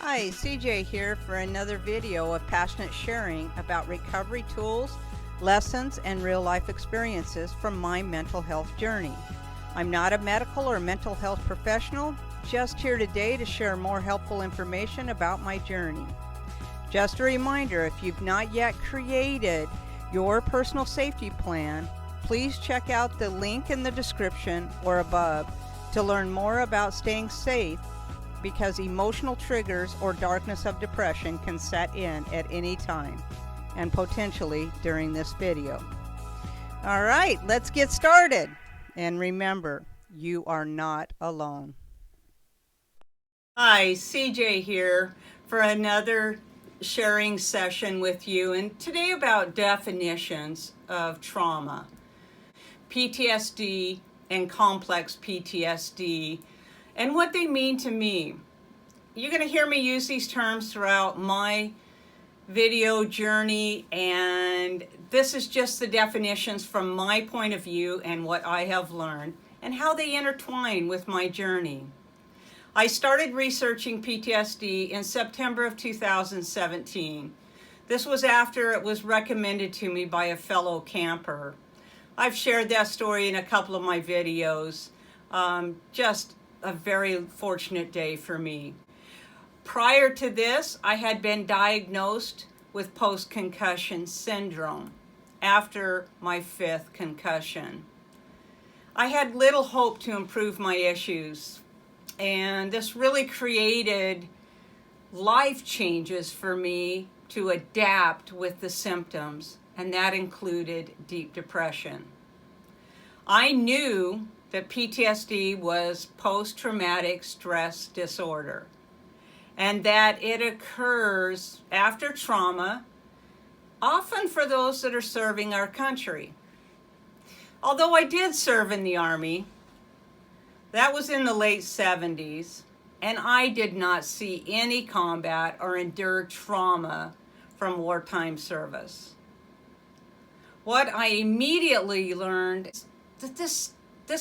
Hi, CJ here for another video of passionate sharing about recovery tools, lessons, and real-life experiences from my mental health journey. I'm not a medical or mental health professional, just here today to share more helpful information about my journey. Just a reminder, if you've not yet created your personal safety plan, please check out the link in the description or above to learn more about staying safe, because emotional triggers or darkness of depression can set in at any time, and potentially during this video. All right, let's get started. And remember, you are not alone. Hi, CJ here for another sharing session with you, and today about definitions of trauma, PTSD and complex PTSD, and what they mean to me. You're going to hear me use these terms throughout my video journey, and this is just the definitions from my point of view and what I have learned and how they intertwine with my journey. I started researching PTSD in September of 2017. This was after it was recommended to me by a fellow camper. I've shared that story in a couple of my videos. Just a very fortunate day for me. Prior to this, I had been diagnosed with post-concussion syndrome after my 5th concussion. I had little hope to improve my issues, and this really created life changes for me to adapt with the symptoms, and that included deep depression. I knew that PTSD was post-traumatic stress disorder, and that it occurs after trauma, often for those that are serving our country. Although I did serve in the Army, that was in the late 70s, and I did not see any combat or endure trauma from wartime service. What I immediately learned is that this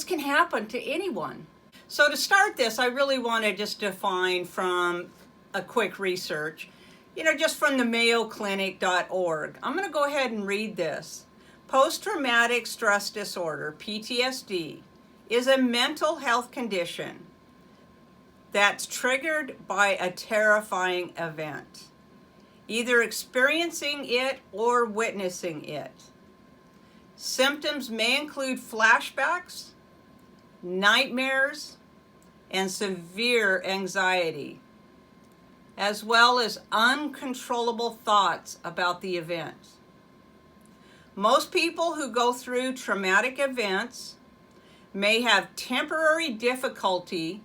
can happen to anyone. So to start this, I really want to just define from a quick research, just from the mayoclinic.org. I'm going to go ahead and read this. Post-traumatic stress disorder, PTSD, is a mental health condition that's triggered by a terrifying event, either experiencing it or witnessing it. Symptoms may include flashbacks, nightmares, and severe anxiety, as well as uncontrollable thoughts about the event. Most people who go through traumatic events may have temporary difficulty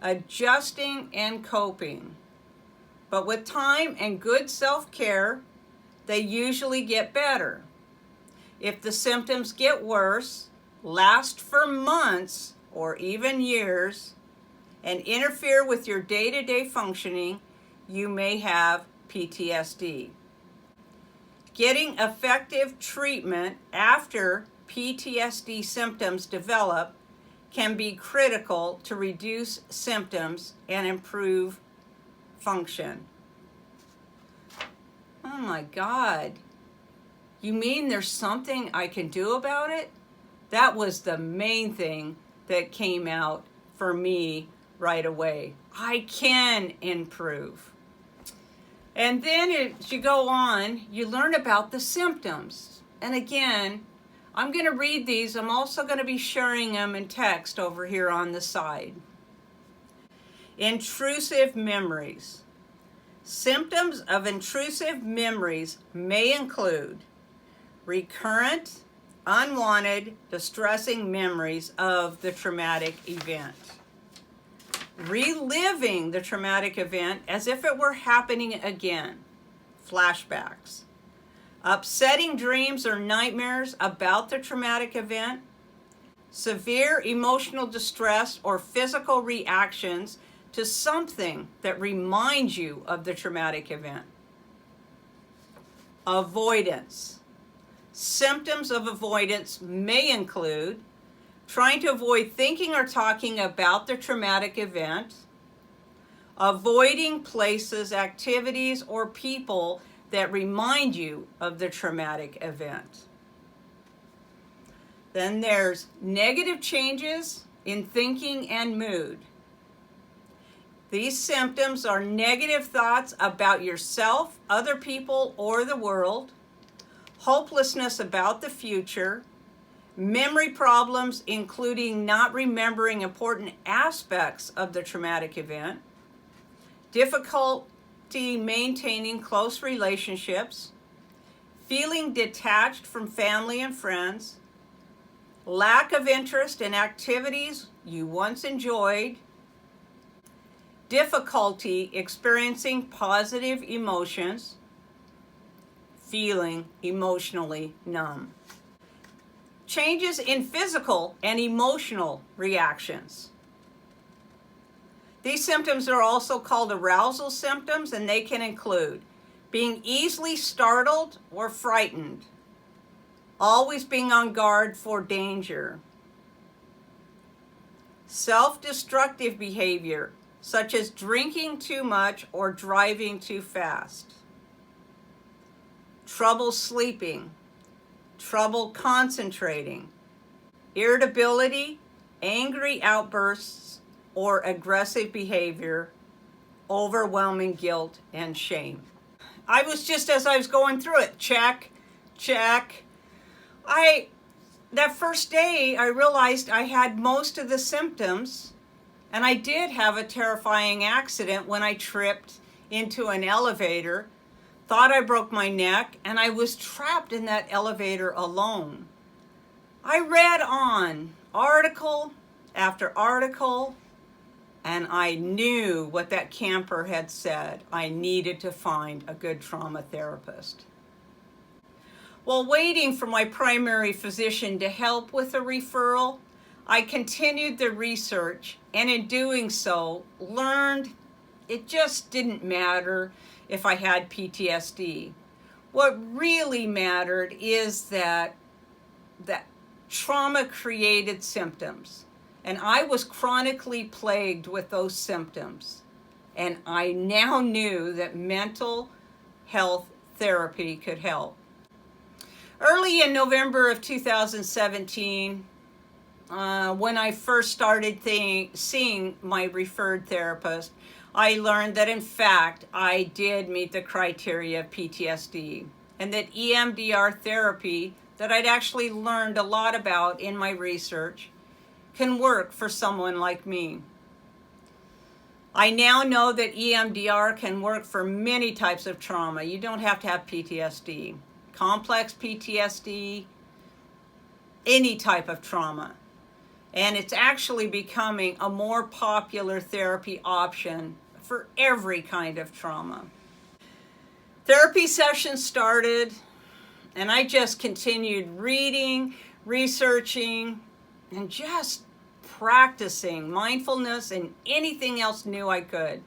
adjusting and coping, but with time and good self-care, they usually get better. If the symptoms get worse, last for months or even years, and interfere with your day-to-day functioning, you may have PTSD. Getting effective treatment after PTSD symptoms develop can be critical to reduce symptoms and improve function. Oh my God. You mean there's something I can do about it? That was the main thing that came out for me right away. I can improve. And then as you go on, you learn about the symptoms. And again, I'm going to read these. I'm also going to be sharing them in text over here on the side. Intrusive memories. Symptoms of intrusive memories may include recurrent, unwanted, distressing memories of the traumatic event. Reliving the traumatic event as if it were happening again, flashbacks. Upsetting dreams or nightmares about the traumatic event. Severe emotional distress or physical reactions to something that reminds you of the traumatic event. Avoidance. Symptoms of avoidance may include trying to avoid thinking or talking about the traumatic event, avoiding places, activities, or people that remind you of the traumatic event. Then there's negative changes in thinking and mood. These symptoms are negative thoughts about yourself, other people, or the world, hopelessness about the future, memory problems, including not remembering important aspects of the traumatic event, difficulty maintaining close relationships, feeling detached from family and friends, lack of interest in activities you once enjoyed, difficulty experiencing positive emotions, feeling emotionally numb. Changes in physical and emotional reactions. These symptoms are also called arousal symptoms, and they can include being easily startled or frightened, always being on guard for danger, self-destructive behavior, such as drinking too much or driving too fast, trouble sleeping, trouble concentrating, irritability, angry outbursts, or aggressive behavior, overwhelming guilt and shame. I was just, as I was going through it, check. That first day, I realized I had most of the symptoms, and I did have a terrifying accident when I tripped into an elevator, thought I broke my neck, and I was trapped in that elevator alone. I read on article after article, and I knew what that camper had said. I needed to find a good trauma therapist. While waiting for my primary physician to help with a referral, I continued the research, and in doing so, learned it just didn't matter if I had PTSD. What really mattered is that trauma created symptoms, and I was chronically plagued with those symptoms. And I now knew that mental health therapy could help. Early in November of 2017, when I first started seeing my referred therapist, I learned that in fact I did meet the criteria of PTSD, and that EMDR therapy, that I'd actually learned a lot about in my research, can work for someone like me. I now know that EMDR can work for many types of trauma. You don't have to have PTSD. Complex PTSD, any type of trauma. And it's actually becoming a more popular therapy option for every kind of trauma. Therapy sessions started, and I just continued reading, researching, and just practicing mindfulness and anything else new I could.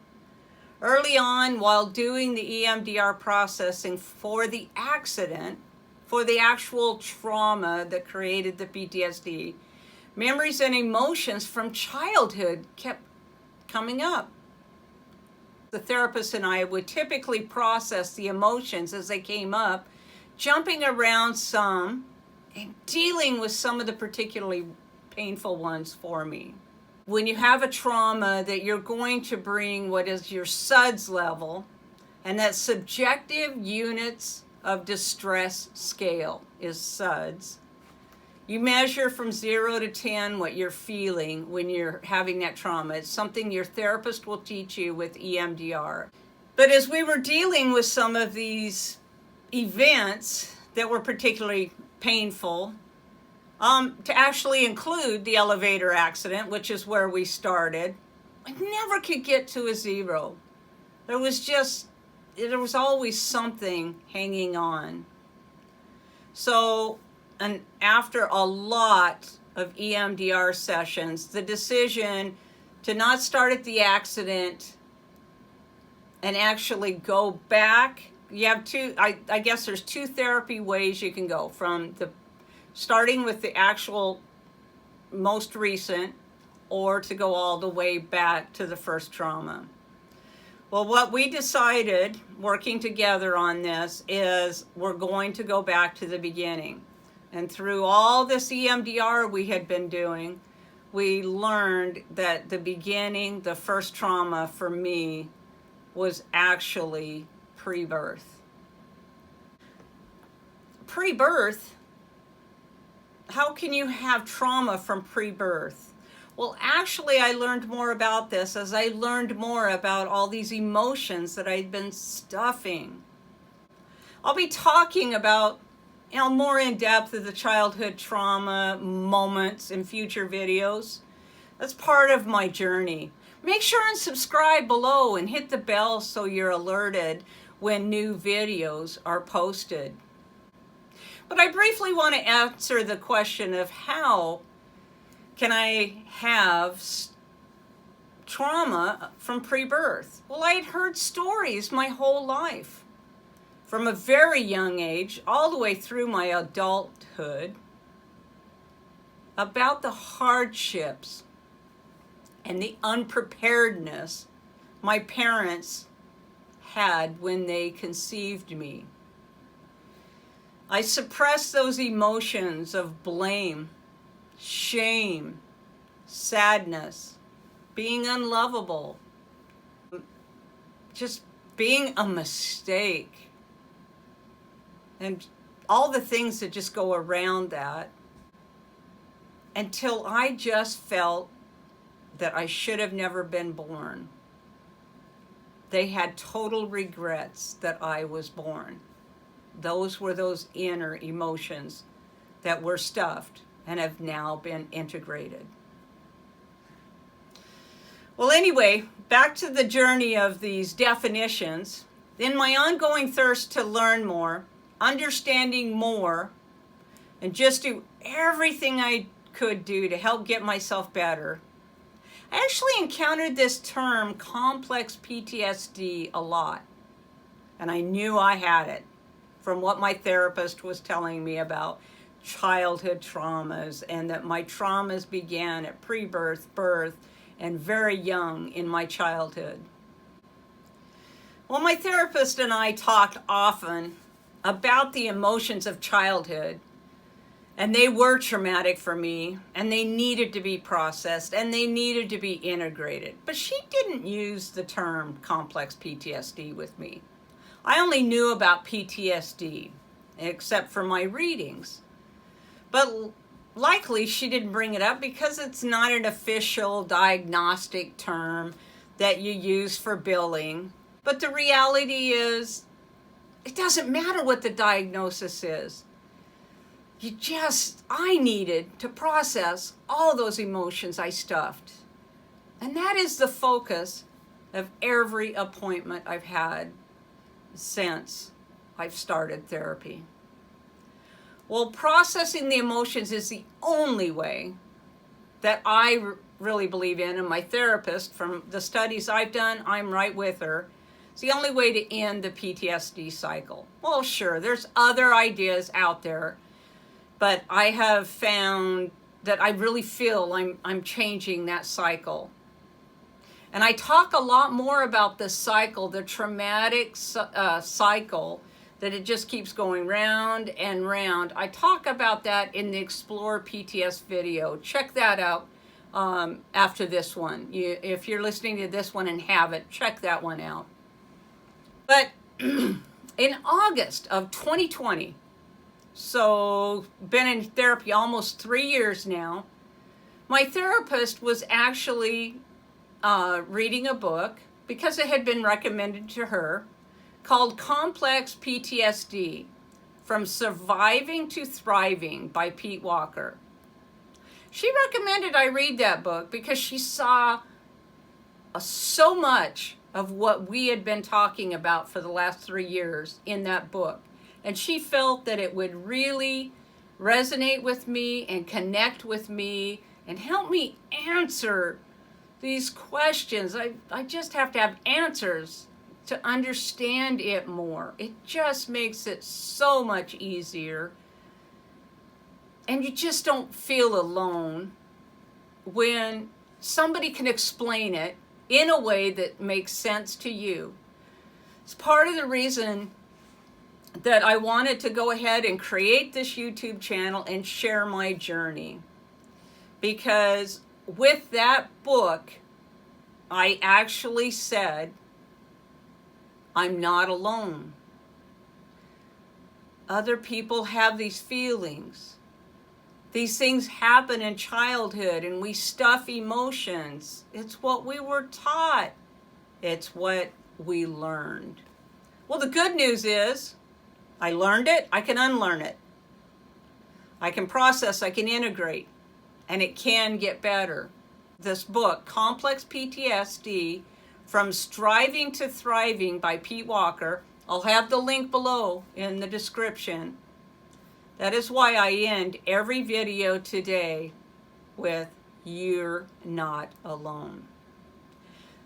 Early on, while doing the EMDR processing for the accident, for the actual trauma that created the PTSD, memories and emotions from childhood kept coming up. The therapist and I would typically process the emotions as they came up, jumping around some and dealing with some of the particularly painful ones for me. When you have a trauma, that you're going to bring what is your SUDS level, and that subjective units of distress scale is SUDS. You measure from 0 to 10 what you're feeling when you're having that trauma. It's something your therapist will teach you with EMDR. But as we were dealing with some of these events that were particularly painful, to actually include the elevator accident, which is where we started, I never could get to a 0. There was always something hanging on. So, and after a lot of EMDR sessions, the decision to not start at the accident and actually go back, you have I guess there's two therapy ways you can go, from starting with the actual most recent, or to go all the way back to the first trauma. Well, what we decided working together on this is we're going to go back to the beginning. And through all this EMDR we had been doing, we learned that the beginning, the first trauma for me was actually pre-birth. Pre-birth? How can you have trauma from pre-birth? Well, actually, I learned more about this as I learned more about all these emotions that I'd been stuffing. I'll be talking about, more in depth of the childhood trauma moments in future videos. That's part of my journey. Make sure and subscribe below and hit the bell so you're alerted when new videos are posted. But I briefly want to answer the question of how can I have trauma from pre-birth? Well, I'd heard stories my whole life, from a very young age all the way through my adulthood, about the hardships and the unpreparedness my parents had when they conceived me. I suppressed those emotions of blame, shame, sadness, being unlovable, just being a mistake, and all the things that just go around that, until I just felt that I should have never been born. They had total regrets that I was born. Those were those inner emotions that were stuffed and have now been integrated. Well, anyway, back to the journey of these definitions. In my ongoing thirst to learn more, understanding more, and just do everything I could do to help get myself better, I actually encountered this term complex PTSD a lot. And I knew I had it from what my therapist was telling me about childhood traumas, and that my traumas began at pre-birth, birth, and very young in my childhood. Well, my therapist and I talked often about the emotions of childhood, and they were traumatic for me, and they needed to be processed, and they needed to be integrated. But she didn't use the term complex PTSD with me. I only knew about PTSD, except for my readings. But likely she didn't bring it up because it's not an official diagnostic term that you use for billing. But the reality is, it doesn't matter what the diagnosis is. I needed to process all those emotions I stuffed. And that is the focus of every appointment I've had since I've started therapy. Well, processing the emotions is the only way that I really believe in, and my therapist, from the studies I've done, I'm right with her. It's the only way to end the PTSD cycle. Well, sure, there's other ideas out there, but I have found that I really feel I'm changing that cycle. And I talk a lot more about the cycle, the traumatic cycle, that it just keeps going round and round. I talk about that in the Explore PTS video. Check that out after this one. If you're listening to this one and haven't, check that one out. But in August of 2020, so been in therapy almost 3 years now, my therapist was actually reading a book, because it had been recommended to her, called Complex PTSD, From Surviving to Thriving by Pete Walker. She recommended I read that book because she saw so much of what we had been talking about for the last 3 years in that book. And she felt that it would really resonate with me and connect with me and help me answer these questions. I just have to have answers to understand it more. It just makes it so much easier. And you just don't feel alone when somebody can explain it in a way that makes sense to you. It's part of the reason that I wanted to go ahead and create this YouTube channel and share my journey. Because with that book, I actually said, I'm not alone. Other people have these feelings. These things happen in childhood and we stuff emotions. It's what we were taught. It's what we learned. Well, the good news is, I learned it, I can unlearn it. I can process, I can integrate, and it can get better. This book, Complex PTSD, From Striving to Thriving by Pete Walker, I'll have the link below in the description. That is why I end every video today with, you're not alone.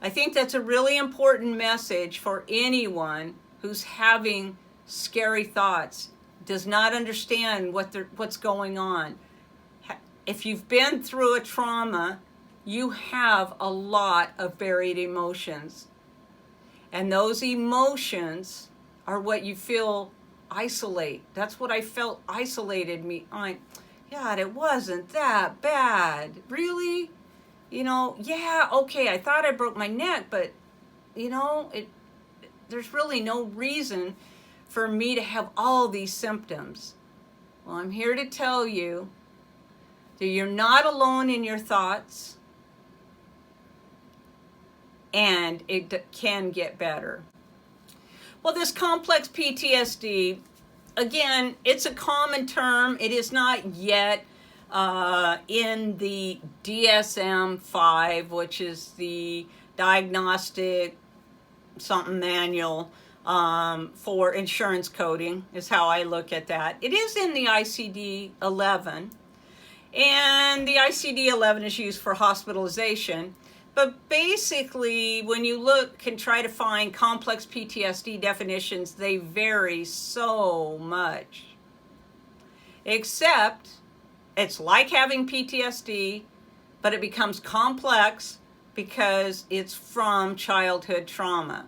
I think that's a really important message for anyone who's having scary thoughts, does not understand what's going on. If you've been through a trauma, you have a lot of buried emotions. And those emotions are what you feel isolate. That's what I felt isolated me. God, it wasn't that bad. Really? Yeah, okay, I thought I broke my neck, but, there's really no reason for me to have all these symptoms. Well, I'm here to tell you that you're not alone in your thoughts, and it can get better. Well, this complex PTSD, again, it's a common term. It is not yet in the DSM-5, which is the diagnostic something manual for insurance coding, is how I look at that. It is in the ICD-11, and the ICD-11 is used for hospitalization. But basically, when you look and try to find complex PTSD definitions, they vary so much. Except, it's like having PTSD, but it becomes complex because it's from childhood trauma.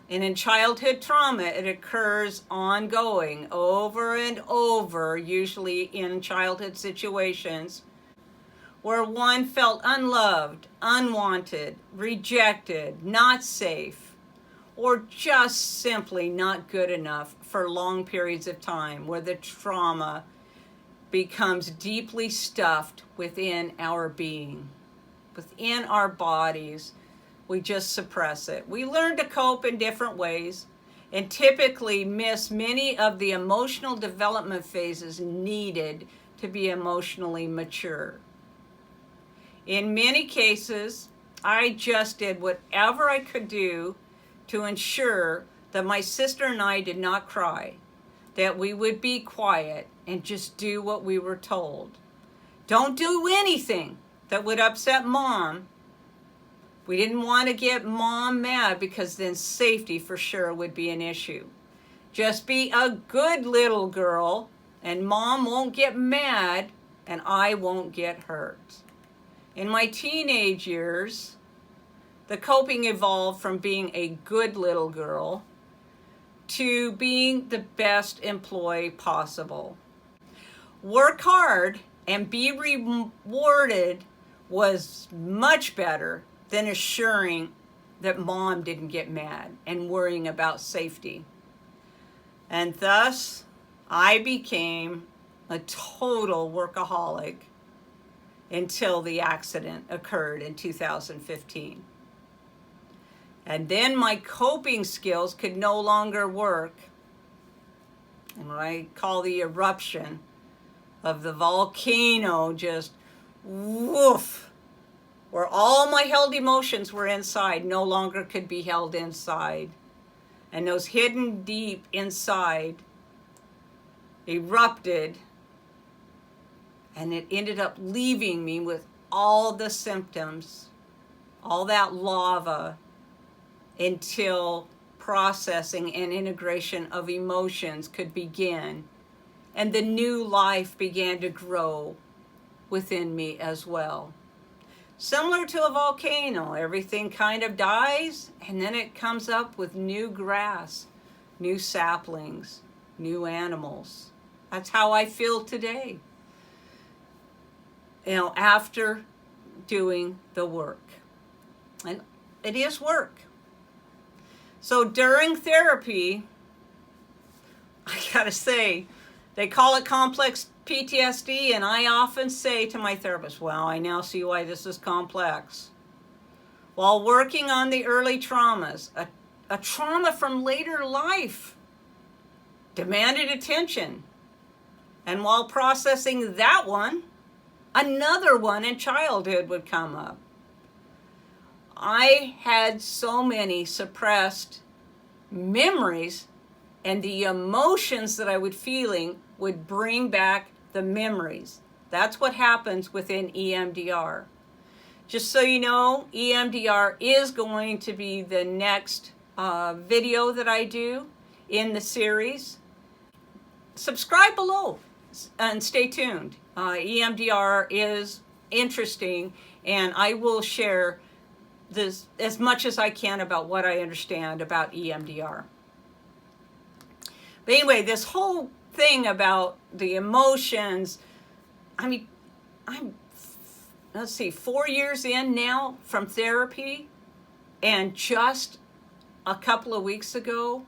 And in childhood trauma, it occurs ongoing, over and over, usually in childhood situations, where one felt unloved, unwanted, rejected, not safe, or just simply not good enough for long periods of time, where the trauma becomes deeply stuffed within our being, within our bodies. We just suppress it. We learn to cope in different ways and typically miss many of the emotional development phases needed to be emotionally mature. In many cases, I just did whatever I could do to ensure that my sister and I did not cry, that we would be quiet and just do what we were told. Don't do anything that would upset Mom. We didn't want to get Mom mad because then safety for sure would be an issue. Just be a good little girl and Mom won't get mad and I won't get hurt. In my teenage years, the coping evolved from being a good little girl to being the best employee possible. Work hard and be rewarded was much better than assuring that Mom didn't get mad and worrying about safety. And thus, I became a total workaholic until the accident occurred in 2015. And then my coping skills could no longer work. And what I call the eruption of the volcano just woof, where all my held emotions were inside no longer could be held inside. And those hidden deep inside erupted, and it ended up leaving me with all the symptoms, all that lava, until processing and integration of emotions could begin, and the new life began to grow within me as well. Similar to a volcano, everything kind of dies and then it comes up with new grass, new saplings, new animals. That's how I feel today, after doing the work. And it is work. So during therapy, I gotta say, they call it complex PTSD, and I often say to my therapist, well, I now see why this is complex. While working on the early traumas, a trauma from later life demanded attention. And while processing that one, another one in childhood would come up. I had so many suppressed memories, and the emotions that I was feeling would bring back the memories. That's what happens within EMDR. Just so you know, EMDR is going to be the next video that I do in the series. Subscribe below and stay tuned. EMDR is interesting, and I will share this as much as I can about what I understand about EMDR. But anyway, this whole thing about the emotions, I'm 4 years in now from therapy, and just a couple of weeks ago,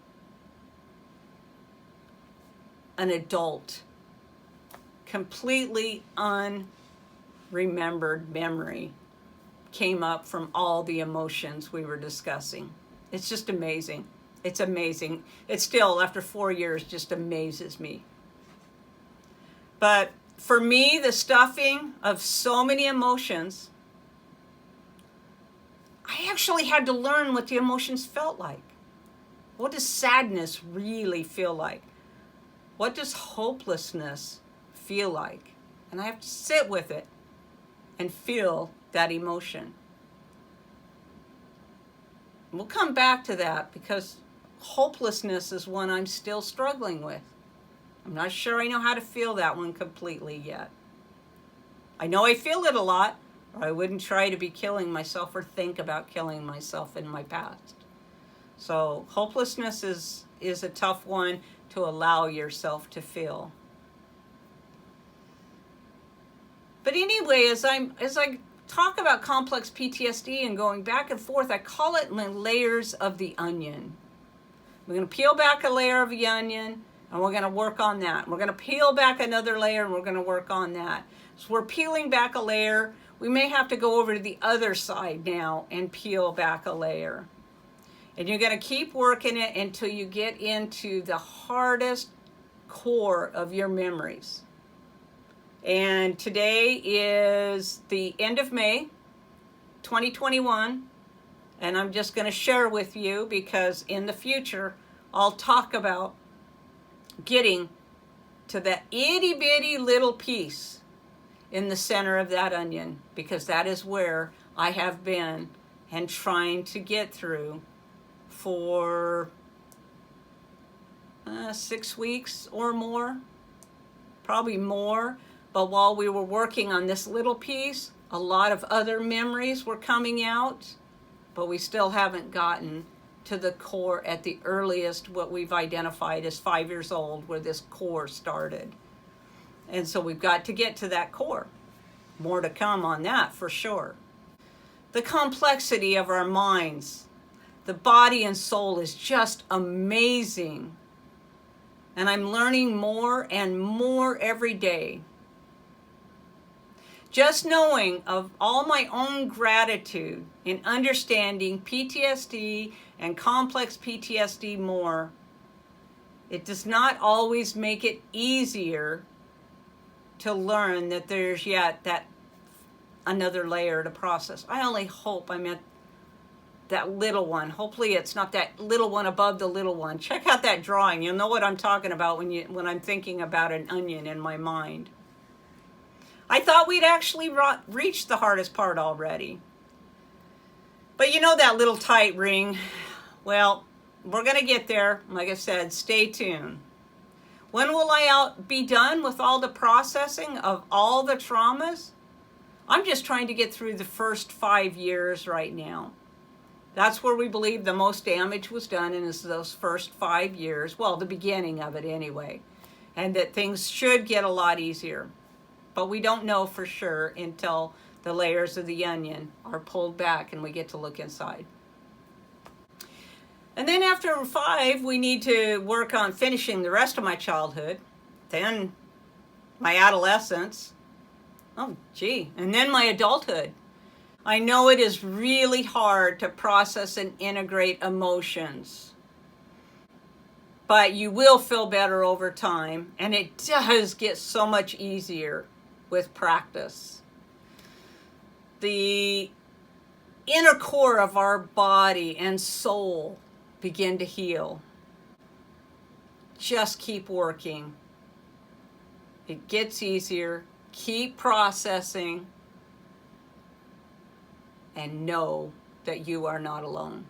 an adult, completely unremembered memory came up from all the emotions we were discussing. It's just amazing. It's amazing. It still, after 4 years, just amazes me. But for me, the stuffing of so many emotions, I actually had to learn what the emotions felt like. What does sadness really feel like? What does hopelessness feel like? And I have to sit with it and feel that emotion. We'll come back to that because hopelessness is one I'm still struggling with. I'm not sure I know how to feel that one completely yet. I know I feel it a lot, or I wouldn't try to be killing myself or think about killing myself in my past. So hopelessness is a tough one to allow yourself to feel. But anyway, as I talk about complex PTSD and going back and forth, I call it layers of the onion. We're going to peel back a layer of the onion, and we're going to work on that. We're going to peel back another layer, and we're going to work on that. So we're peeling back a layer. We may have to go over to the other side now and peel back a layer. And you're going to keep working it until you get into the hardest core of your memories. And today is the end of May, 2021. And I'm just going to share with you because in the future, I'll talk about getting to that itty bitty little piece in the center of that onion, because that is where I have been and trying to get through for 6 weeks or more, probably more. But while we were working on this little piece, a lot of other memories were coming out, but we still haven't gotten to the core at the earliest, what we've identified as 5 years old, where this core started. And so we've got to get to that core. More to come on that for sure. The complexity of our minds, the body and soul is just amazing. And I'm learning more and more every day. Just knowing of all my own gratitude in understanding PTSD and complex PTSD more, it does not always make it easier to learn that there's yet that another layer to process. I only hope I'm at that little one. Hopefully it's not that little one above the little one. Check out that drawing. You'll know what I'm talking about when I'm thinking about an onion in my mind. I thought we'd actually reached the hardest part already. But you know that little tight ring? Well, we're going to get there. Like I said, stay tuned. When will I be done with all the processing of all the traumas? I'm just trying to get through the first 5 years right now. That's where we believe the most damage was done, and is those first 5 years, well, the beginning of it anyway, and that things should get a lot easier. But we don't know for sure until the layers of the onion are pulled back and we get to look inside. And then after 5, we need to work on finishing the rest of my childhood, then my adolescence, and then my adulthood. I know it is really hard to process and integrate emotions, but you will feel better over time, and it does get so much easier with practice. The inner core of our body and soul begin to heal. Just keep working. It gets easier. Keep processing, and know that you are not alone.